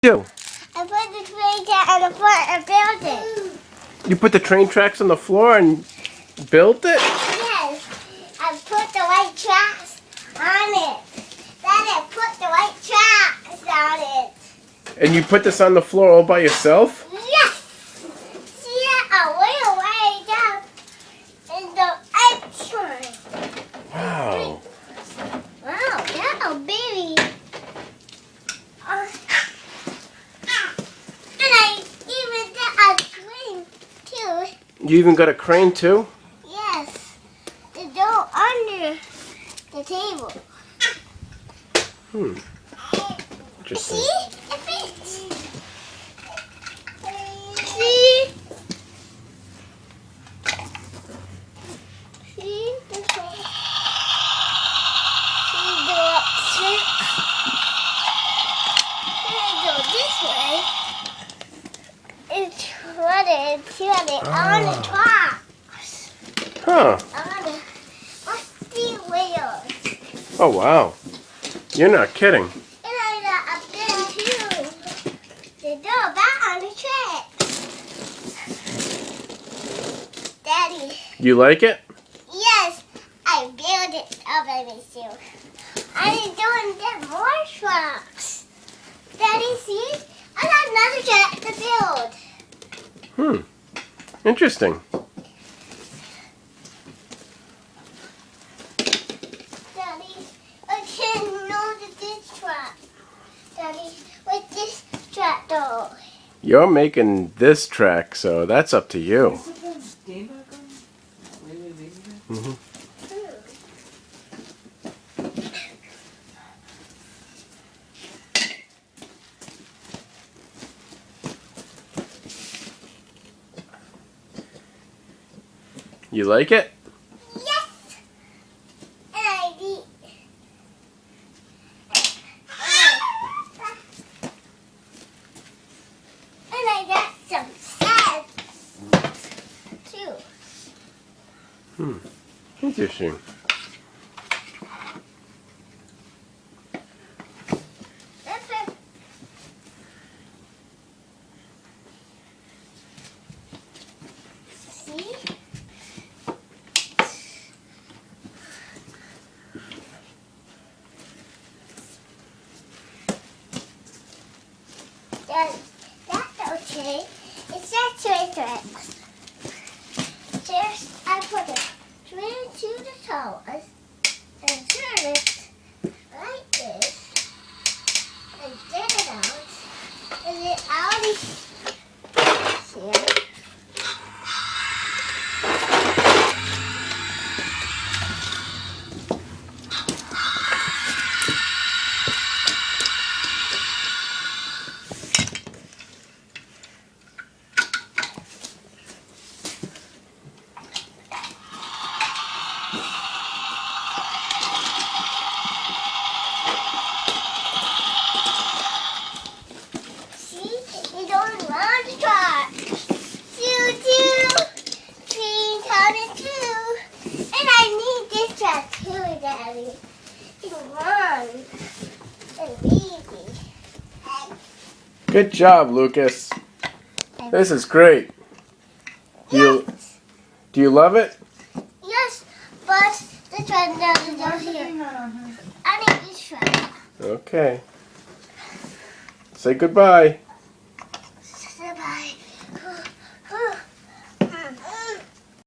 You. I put the train down on the front and built it. You put the train tracks on the floor and built it? Yes. I put the white tracks on it. Then I put the white tracks on it. And you put this on the floor all by yourself? Yes. See it a little way down in the ice cream. Wow. Wow, that's a baby. And I even got a swing too. You even got a crane too? Yes. The door under the table. Interesting. See? It fits. See? See? This way. See the upstairs? When I go this way, it's running on the top. Huh. On the, what's the wheels? Oh, wow. You're not kidding. And I got a bin too. The door back on the track. Daddy. You like it? Yes, I built it all by myself. I'm doing that more trucks. Daddy, see? I got another track to build. Interesting. Daddy, I can load this truck. Daddy, with this track though. You're making this track, so that's up to you. You like it? Yes! And I did. And I got some sets too. Interesting. That's it. See? That's okay. It's actually tricks. First, I put it straight to the towers and turn it like this and get it out. And then out here. Daddy. It's long and easy. Good job, Lucas. This is great. Do you love it? Yes, but this one doesn't go here. I need this one. Okay. Say goodbye. Goodbye.